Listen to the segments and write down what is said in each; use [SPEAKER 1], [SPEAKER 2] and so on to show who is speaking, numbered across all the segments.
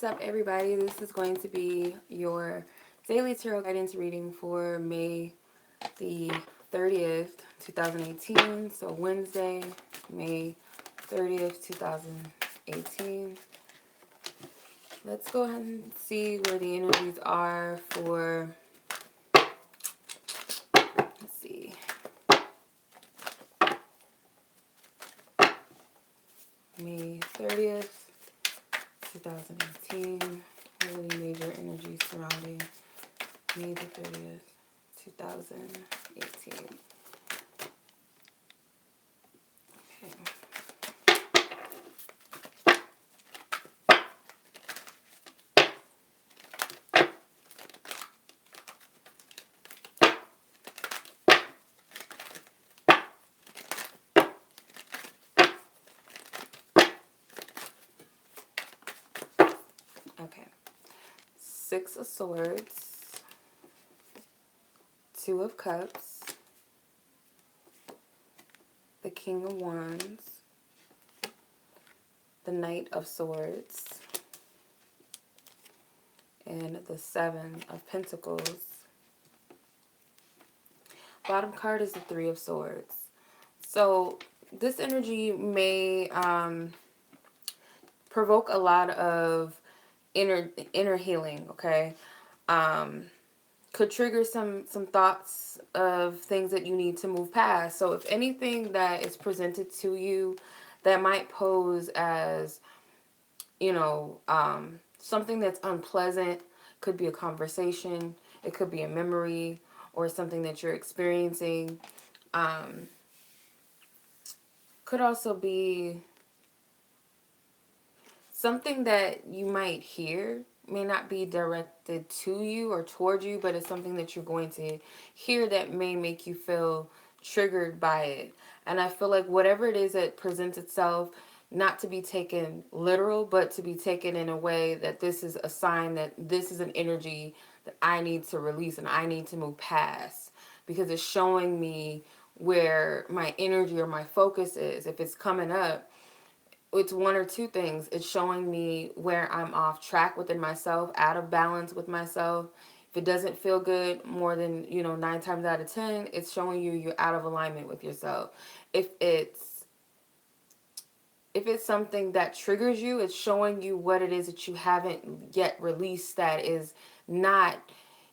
[SPEAKER 1] What's up, everybody? This is going to be your daily tarot guidance reading for May the 30th, 2018. So Wednesday, May 30th, 2018. Let's go ahead and see where the energies are for, let's see, May 30th, 2018. Really major energy surrounding May the 30th, 2018. Okay. Six of Swords, Two of Cups, the King of Wands, the Knight of Swords, and the Seven of Pentacles. Bottom card is the Three of Swords. So this energy may provoke a lot of inner healing, okay? Could trigger some thoughts of things that you need to move past. So if anything that is presented to you that might pose as, something that's unpleasant, could be a conversation, it could be a memory, or something that you're experiencing. Could also be something that you might hear, may not be directed to you or toward you, but it's something that you're going to hear that may make you feel triggered by it. And I feel like whatever it is that presents itself, not to be taken literal, but to be taken in a way that this is a sign that this is an energy that I need to release and I need to move past, because it's showing me where my energy or my focus is. If it's coming up, it's one or two things. It's showing me where I'm off track within myself, out of balance with myself. If it doesn't feel good more than, 9 times out of 10, it's showing you you're out of alignment with yourself. If it's something that triggers you, it's showing you what it is that you haven't yet released that is not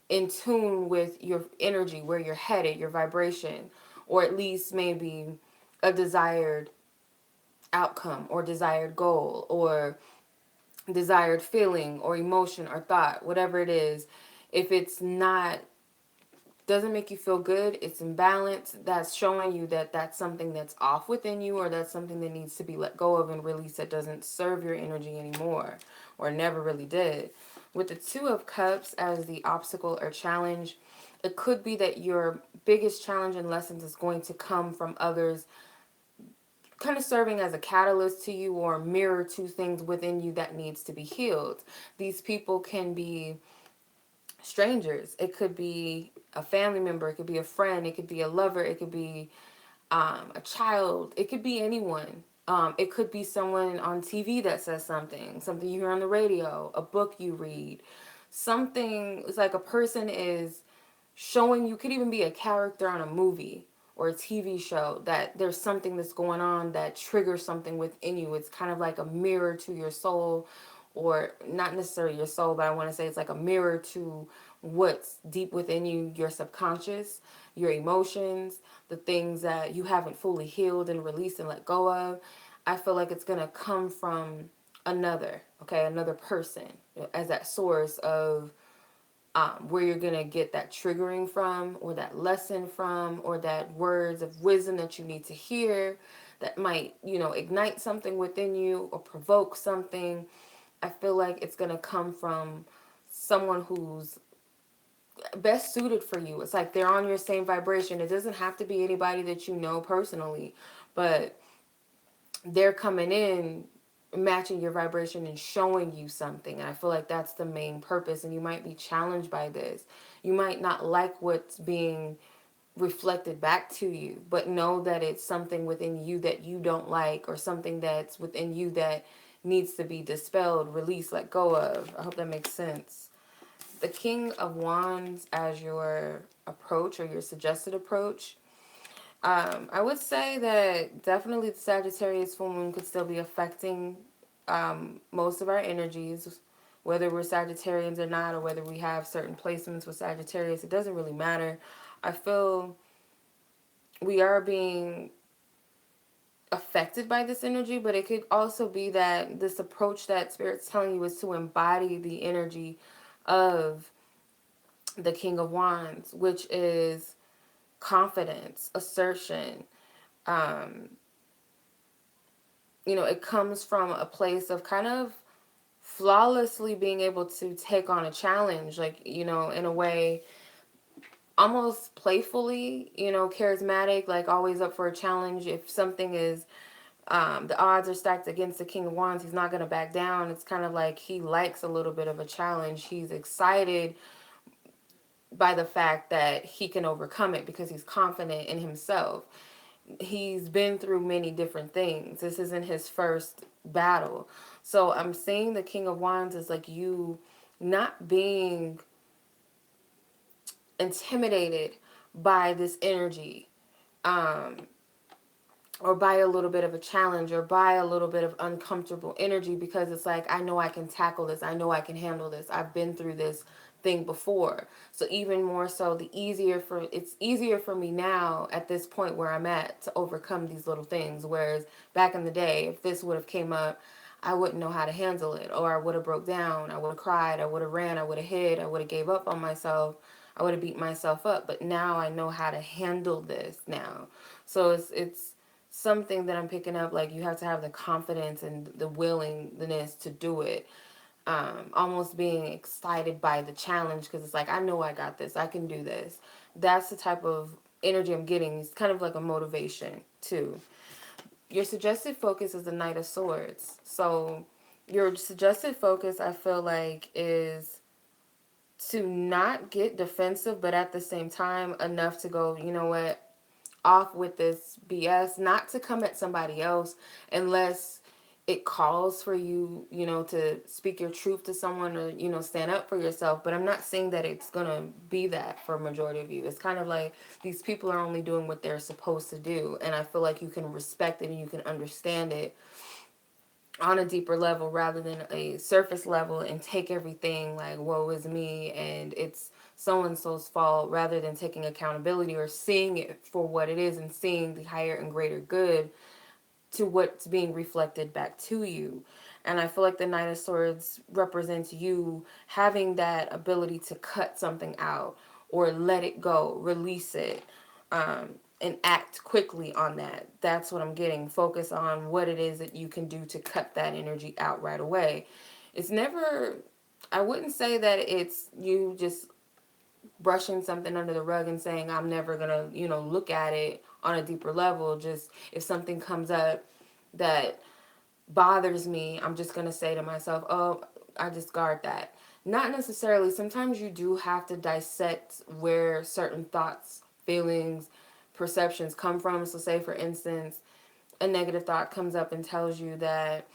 [SPEAKER 1] in tune with your energy, where you're headed, your vibration, or at least maybe a desired outcome or desired goal or desired feeling or emotion or thought, whatever it is. If it's not, doesn't make you feel good, it's imbalanced, that's showing you that that's something that's off within you, or that's something that needs to be let go of and released, that doesn't serve your energy anymore or never really did. With the Two of Cups as the obstacle or challenge, it could be that your biggest challenge and lessons is going to come from others kind of serving as a catalyst to you or a mirror to things within you that needs to be healed. These people can be strangers. It could be a family member. It could be a friend. It could be a lover. It could be a child. It could be anyone. It could be someone on TV that says something you hear on the radio, a book you read. Something, it's like a person is showing you, could even be a character on a movie or a TV show, that there's something that's going on that triggers something within you. It's kind of like a mirror to your soul, or not necessarily your soul, but I want to say it's like a mirror to what's deep within you, your subconscious, your emotions, the things that you haven't fully healed and released and let go of. I feel like it's going to come from another person as that source of where you're going to get that triggering from, or that lesson from, or that words of wisdom that you need to hear that might, ignite something within you or provoke something. I feel like it's going to come from someone who's best suited for you. It's like they're on your same vibration. It doesn't have to be anybody that you know personally, but they're coming in matching your vibration and showing you something. And I feel like that's the main purpose. And you might be challenged by this. You might not like what's being reflected back to you, but know that it's something within you that you don't like, or something that's within you that needs to be dispelled, released, let go of. I hope that makes sense. The King of Wands as your approach or your suggested approach. I would say that definitely the Sagittarius full moon could still be affecting most of our energies, whether we're Sagittarians or not, or whether we have certain placements with Sagittarius. It doesn't really matter. I feel we are being affected by this energy, but it could also be that this approach that Spirit's telling you is to embody the energy of the King of Wands, which is confidence, assertion. Um, it comes from a place of kind of flawlessly being able to take on a challenge, like, in a way, almost playfully, charismatic, like always up for a challenge. If something is, the odds are stacked against the King of Wands, he's not going to back down. It's kind of like he likes a little bit of a challenge. He's excited by the fact that he can overcome it because he's confident in himself. He's been through many different things. This isn't his first battle. So I'm seeing the King of Wands as like you not being intimidated by this energy. Or by a little bit of a challenge or by a little bit of uncomfortable energy, because it's like, I know I can tackle this. I know I can handle this. I've been through this thing before. So even more so, it's easier for me now at this point where I'm at to overcome these little things. Whereas back in the day, if this would have came up, I wouldn't know how to handle it, or I would have broke down. I would have cried. I would have ran. I would have hid. I would have gave up on myself. I would have beat myself up. But now I know how to handle this now. So it's something that I'm picking up, like you have to have the confidence and the willingness to do it. Almost being excited by the challenge, because it's like, I know I got this. I can do this. That's the type of energy I'm getting. It's kind of like a motivation too. Your suggested focus is the Knight of Swords. So your suggested focus, I feel like, is to not get defensive, but at the same time enough to go, you know what, off with this BS, not to come at somebody else unless it calls for you, to speak your truth to someone, or, stand up for yourself. But I'm not saying that it's going to be that for a majority of you. It's kind of like these people are only doing what they're supposed to do. And I feel like you can respect it and you can understand it on a deeper level rather than a surface level and take everything like, woe is me and it's so and so's fault, rather than taking accountability or seeing it for what it is and seeing the higher and greater good to what's being reflected back to you. And I feel like the Knight of Swords represents you having that ability to cut something out or let it go, release it, and act quickly on that. That's what I'm getting. Focus on what it is that you can do to cut that energy out right away. It's never, I wouldn't say that it's you just brushing something under the rug and saying, I'm never going to, look at it on a deeper level. Just if something comes up that bothers me, I'm just going to say to myself, oh, I discard that. Not necessarily. Sometimes you do have to dissect where certain thoughts, feelings, perceptions come from. So say, for instance, a negative thought comes up and tells you that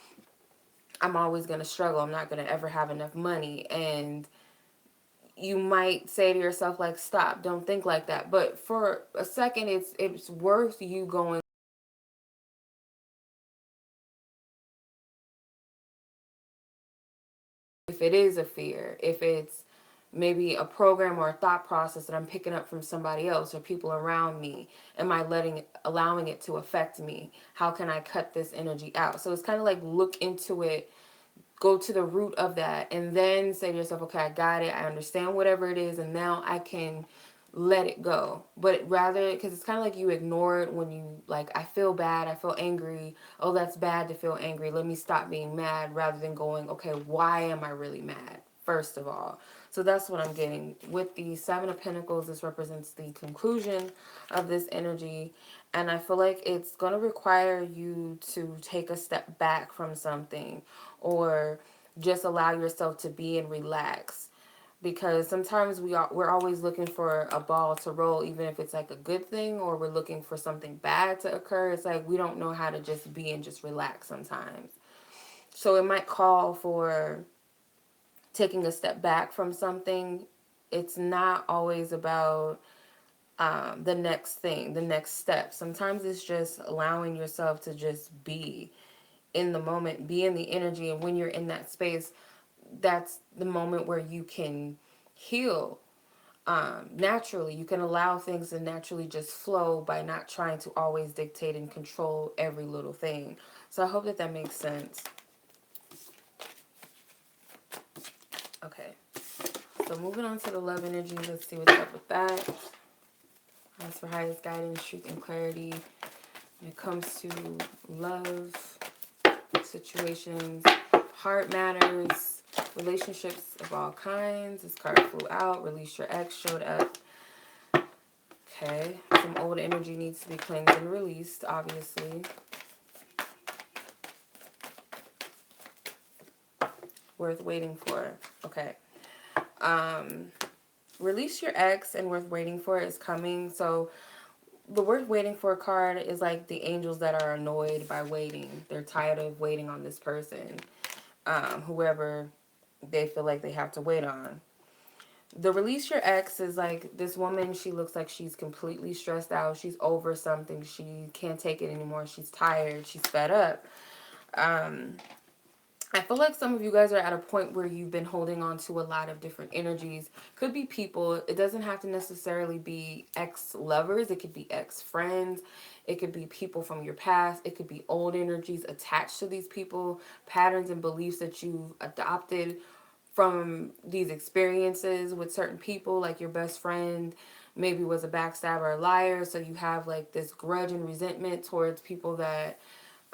[SPEAKER 1] I'm always going to struggle. I'm not going to ever have enough money. And you might say to yourself, like, stop, don't think like that. But for a second, it's worth you going, if it is a fear, if it's maybe a program or a thought process that I'm picking up from somebody else or people around me, am I allowing it to affect me? How can I cut this energy out? So it's kind of like, look into it, go to the root of that, and then say to yourself, okay, I got it. I understand whatever it is, and now I can let it go. But rather, because it's kind of like you ignore it when you, like, I feel bad, I feel angry. Oh, that's bad to feel angry. Let me stop being mad, rather than going, okay, why am I really mad? First of all. So that's what I'm getting. With the Seven of Pentacles, this represents the conclusion of this energy. And I feel like it's going to require you to take a step back from something, or just allow yourself to be and relax. Because sometimes we're always looking for a ball to roll, even if it's like a good thing, or we're looking for something bad to occur. It's like we don't know how to just be and just relax sometimes. So it might call for taking a step back from something. It's not always about the next thing, the next step. Sometimes it's just allowing yourself to just be in the moment, be in the energy. And when you're in that space, that's the moment where you can heal naturally. You can allow things to naturally just flow by not trying to always dictate and control every little thing. So I hope that that makes sense. Okay. So moving on to the love energy, let's see what's up with that. As for highest guidance, truth, and clarity when it comes to love situations, heart matters, relationships of all kinds. This card flew out. Release your ex showed up. Okay. Some old energy needs to be cleansed and released, obviously. Worth waiting for. Okay. Release your ex and worth waiting for is coming. So the worth waiting for card is like the angels that are annoyed by waiting. They're tired of waiting on this person, whoever they feel like they have to wait on. The release your ex is like this woman. She looks like she's completely stressed out. She's over something. She can't take it anymore. She's tired. She's fed up. Um, I feel like some of you guys are at a point where you've been holding on to a lot of different energies. Could be people. It doesn't have to necessarily be ex-lovers. It could be ex-friends. It could be people from your past. It could be old energies attached to these people, patterns and beliefs that you've adopted from these experiences with certain people, like your best friend maybe was a backstabber or a liar. So you have like this grudge and resentment towards people that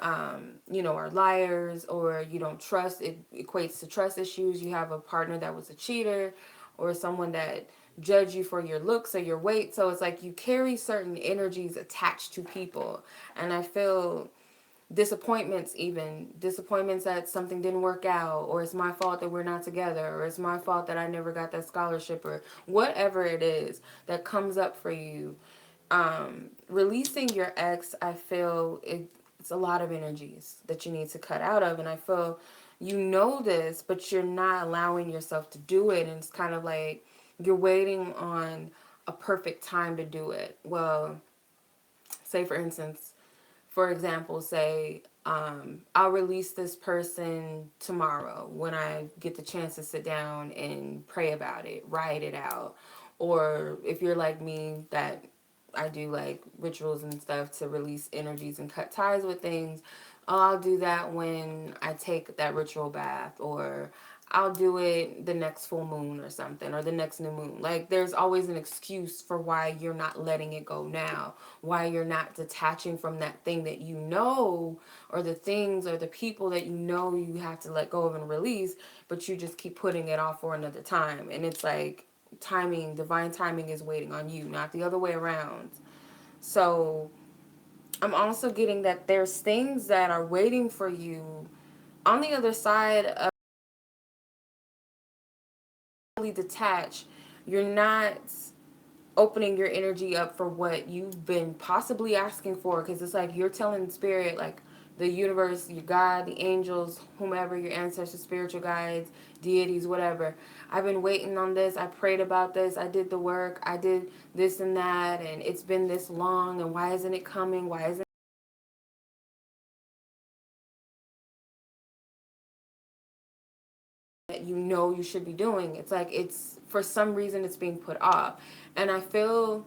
[SPEAKER 1] are liars, or you don't trust. It equates to trust issues. You have a partner that was a cheater, or someone that judged you for your looks or your weight. So it's like you carry certain energies attached to people. And I feel disappointments that something didn't work out, or it's my fault that we're not together, or it's my fault that I never got that scholarship, or whatever it is that comes up for you. Releasing your ex, I feel it's a lot of energies that you need to cut out of. And I feel you know this, but you're not allowing yourself to do it. And it's kind of like you're waiting on a perfect time to do it. Well, say for example, say, I'll release this person tomorrow when I get the chance to sit down and pray about it, write it out. Or if you're like me, that I do like rituals and stuff to release energies and cut ties with things, I'll do that when I take that ritual bath, or I'll do it the next full moon or something, or the next new moon. Like, there's always an excuse for why you're not letting it go now, why you're not detaching from that thing that you know, or the things or the people that you know you have to let go of and release, but you just keep putting it off for another time. And it's like timing, divine timing is waiting on you, not the other way around. So I'm also getting that there's things that are waiting for you on the other side of detach. You're not opening your energy up for what you've been possibly asking for, because it's like you're telling spirit, like the universe, your God, the angels, whomever, your ancestors, spiritual guides, deities, whatever, I've been waiting on this, I prayed about this, I did the work, I did this and that, and it's been this long, and why isn't it coming, why isn't that you know you should be doing. It's like it's for some reason it's being put off. And I feel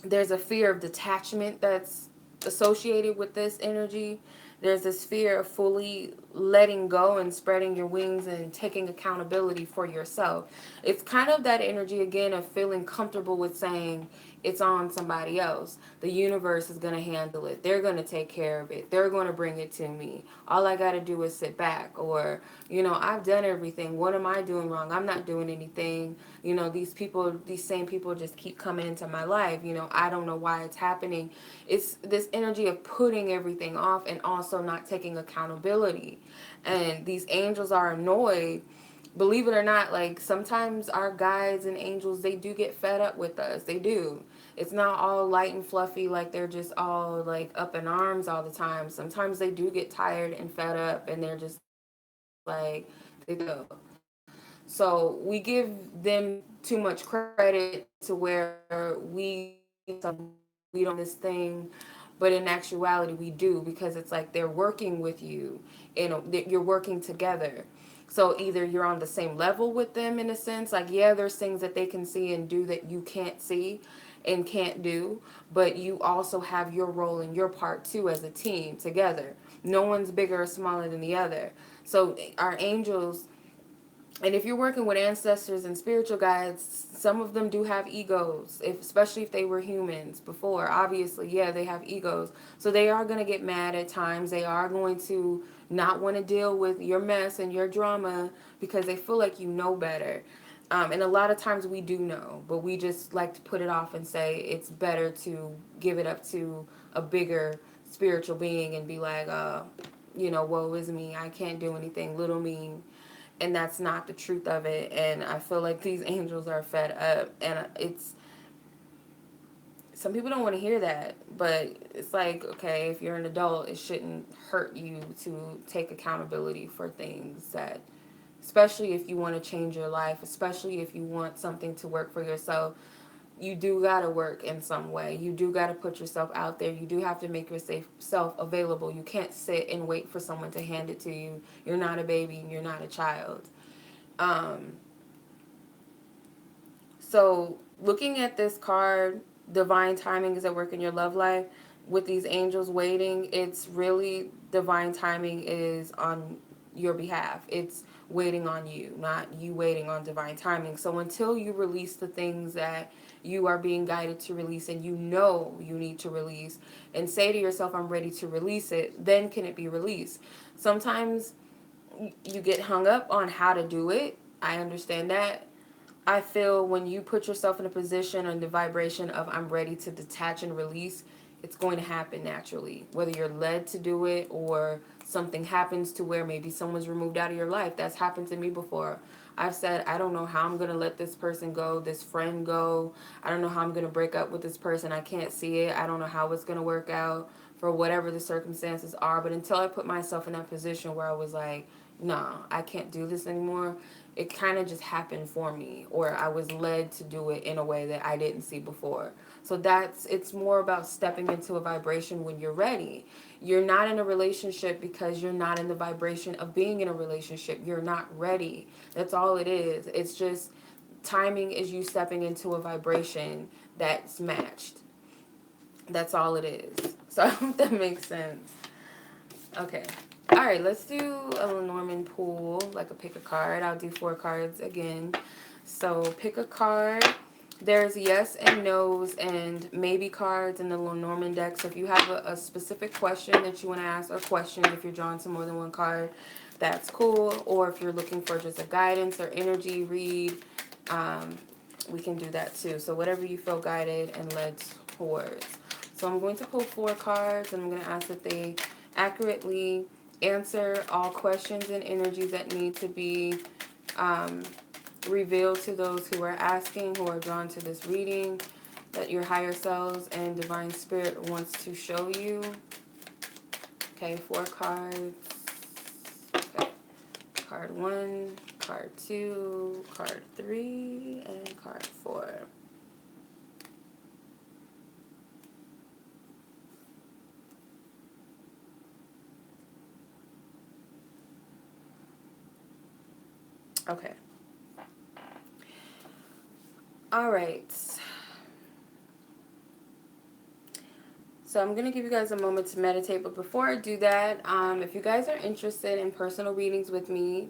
[SPEAKER 1] there's a fear of detachment that's associated with this energy. There's this fear of fully letting go and spreading your wings and taking accountability for yourself. It's kind of that energy again of feeling comfortable with saying it's on somebody else. The universe is going to handle it. They're going to take care of it. They're going to bring it to me. All I got to do is sit back. Or, I've done everything. What am I doing wrong? I'm not doing anything. These same people just keep coming into my life. I don't know why it's happening. It's this energy of putting everything off and also not taking accountability. And these angels are annoyed. Believe it or not, like sometimes our guides and angels, they do get fed up with us. They do. It's not all light and fluffy, like they're just all like up in arms all the time. Sometimes they do get tired and fed up, and they're just like they do. So we give them too much credit to where we don't this thing, but in actuality we do, because it's like they're working with you and you're working together. So either you're on the same level with them in a sense, like yeah, there's things that they can see and do that you can't see and can't do, but you also have your role and your part too as a team together. No one's bigger or smaller than the other. So our angels, and if you're working with ancestors and spiritual guides, some of them do have egos, especially if they were humans before. Obviously, yeah, they have egos. So they are going to get mad at times. They are going to not want to deal with your mess and your drama because they feel like you know better. And a lot of times we do know, but we just like to put it off and say it's better to give it up to a bigger spiritual being and be like, woe is me. I can't do anything. Little me, and that's not the truth of it. And I feel like these angels are fed up, and it's, some people don't want to hear that, but it's like, okay, if you're an adult, it shouldn't hurt you to take accountability for things that, especially if you want to change your life, especially if you want something to work for yourself. You do got to work in some way. You do got to put yourself out there. You do have to make yourself available. You can't sit and wait for someone to hand it to you. You're not a baby and you're not a child. um So, looking at this card, divine timing is at work in your love life. With these angels waiting, it's really divine timing is on your behalf. It's waiting on you, not you waiting on divine timing. So, until you release the things that you are being guided to release and you know you need to release, and say to yourself, I'm ready to release it, then can it be released? Sometimes you get hung up on how to do it. I understand that. I feel when you put yourself in a position and the vibration of I'm ready to detach and release, it's going to happen naturally. Whether you're led to do it or something happens to where maybe someone's removed out of your life. That's happened to me before. I've said, I don't know how I'm going to let this person go, this friend go. I don't know how I'm going to break up with this person. I can't see it. I don't know how it's going to work out for whatever the circumstances are. But until I put myself in that position where I was like, no, I can't do this anymore, it kind of just happened for me, or I was led to do it in a way that I didn't see before. So it's more about stepping into a vibration when you're ready. You're not in a relationship because you're not in the vibration of being in a relationship. You're not ready. That's all it is. It's just timing is you stepping into a vibration that's matched. That's all it is. So I hope that makes sense. Okay. All right, let's do a Norman pool, like a pick a card. I'll do 4 cards again. So pick a card. There's yes and no's and maybe cards in the Norman deck. So if you have a specific question that you want to ask, or questions if you're drawing to more than one card, that's cool. Or if you're looking for just a guidance or energy read, we can do that too. So whatever you feel guided and led towards. So I'm going to pull 4 cards, and I'm going to ask that they accurately answer all questions and energies that need to be revealed to those who are asking, who are drawn to this reading, that your higher selves and divine spirit wants to show you. Okay, 4 cards. Okay, card 1, card 2, card 3, and card 4. Okay. All right. So I'm going to give you guys a moment to meditate. But before I do that, if you guys are interested in personal readings with me,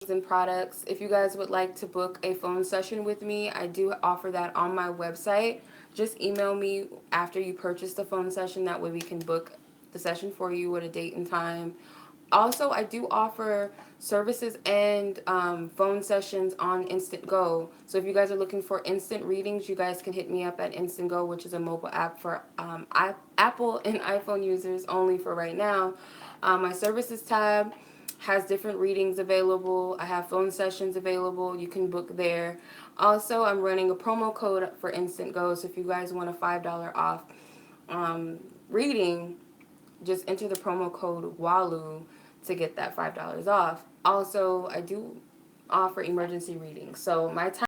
[SPEAKER 1] and products, if you guys would like to book a phone session with me, I do offer that on my website. Just email me after you purchase the phone session. That way we can book the session for you at a date and time. Also, I do offer services and phone sessions on Instantgo. So if you guys are looking for instant readings, you guys can hit me up at Instantgo, which is a mobile app for Apple and iPhone users only for right now. My services tab, has different readings available. I have phone sessions available. You can book there. Also, I'm running a promo code for Instantgo. So if you guys want a $5 off reading, just enter the promo code WALU to get that $5 off. Also, I do offer emergency readings. So my time,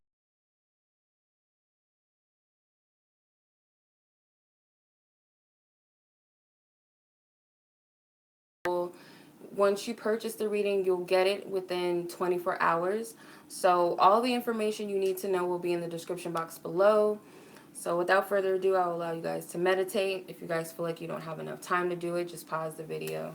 [SPEAKER 1] once you purchase the reading, you'll get it within 24 hours. So all the information you need to know will be in the description box below. So without further ado, I'll allow you guys to meditate. If you guys feel like you don't have enough time to do it, just pause the video.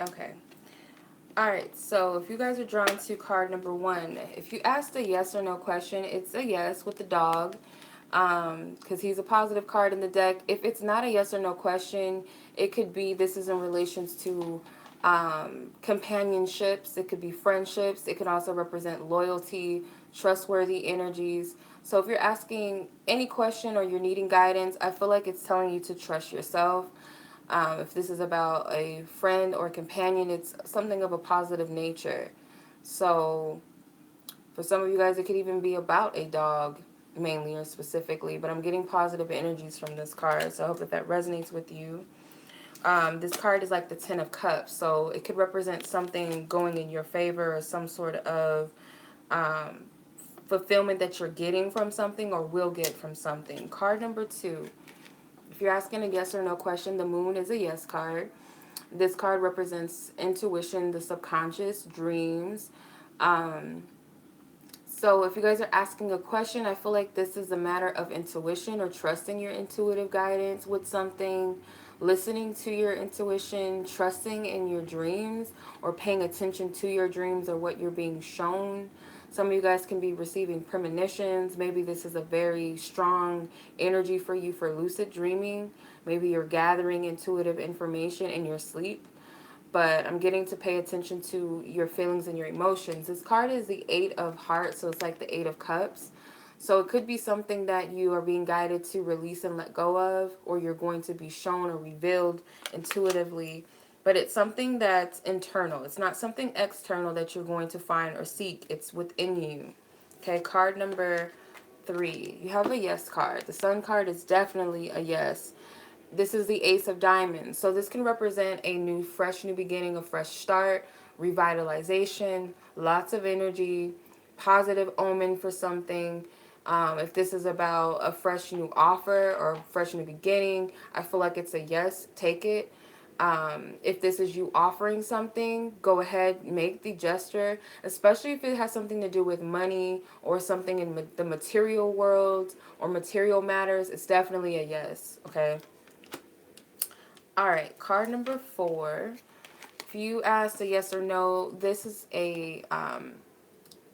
[SPEAKER 1] Okay. All right, so if you guys are drawn to card number 1, if you asked a yes or no question, it's a yes with the dog, because he's a positive card in the deck. If it's not a yes or no question, it could be this is in relations to companionships. It could be friendships. It could also represent loyalty, trustworthy energies. So if you're asking any question or you're needing guidance, I feel like it's telling you to trust yourself. If this is about a friend or companion, it's something of a positive nature. So for some of you guys, it could even be about a dog, mainly or specifically. But I'm getting positive energies from this card, so I hope that resonates with you. This card is like the Ten of Cups, so it could represent something going in your favor or some sort of um, fulfillment that you're getting from something or will get from something. Card number 2. If you're asking a yes or no question, the Moon is a yes card. This card represents intuition, the subconscious, dreams. Um, so if you guys are asking a question, I feel like this is a matter of intuition or trusting your intuitive guidance with something, listening to your intuition, trusting in your dreams, or paying attention to your dreams or what you're being shown. Some of you guys can be receiving premonitions. Maybe this is a very strong energy for you for lucid dreaming. Maybe you're gathering intuitive information in your sleep. But I'm getting to pay attention to your feelings and your emotions. This card is the 8 of Hearts, so it's like the 8 of Cups. So it could be something that you are being guided to release and let go of, or you're going to be shown or revealed intuitively. But it's something that's internal. It's not something external that you're going to find or seek. It's within you. Okay, card number 3. You have a yes card. The Sun card is definitely a yes. This is the Ace of Diamonds. So this can represent a new, fresh new beginning, a fresh start, revitalization, lots of energy, positive omen for something. If this is about a fresh new offer or fresh new beginning, I feel like it's a yes, take it. If this is you offering something, go ahead, make the gesture, especially if it has something to do with money or something in the material world or material matters. It's definitely a yes, okay? All right, card number 4. If you asked a yes or no, this is a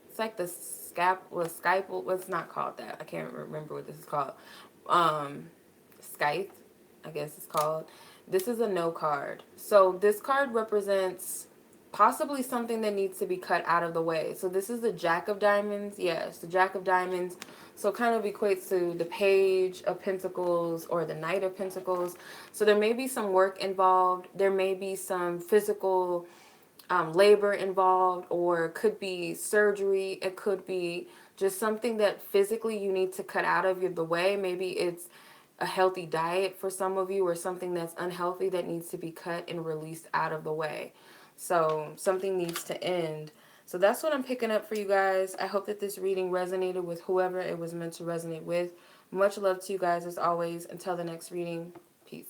[SPEAKER 1] it's like the Skype. Well, it's not called that. I can't remember what this is called. Um, Skype, I guess it's called. This is a no card. So this card represents possibly something that needs to be cut out of the way. So this is the Jack of Diamonds. Yes, the Jack of Diamonds. So kind of equates to the Page of Pentacles or the Knight of Pentacles. So there may be some work involved. There may be some physical labor involved, or it could be surgery. It could be just something that physically you need to cut out of the way. Maybe it's a healthy diet for some of you, or something that's unhealthy that needs to be cut and released out of the way. So something needs to end. So that's what I'm picking up for you guys. I hope that this reading resonated with whoever it was meant to resonate with. Much love to you guys as always. Until the next reading, peace.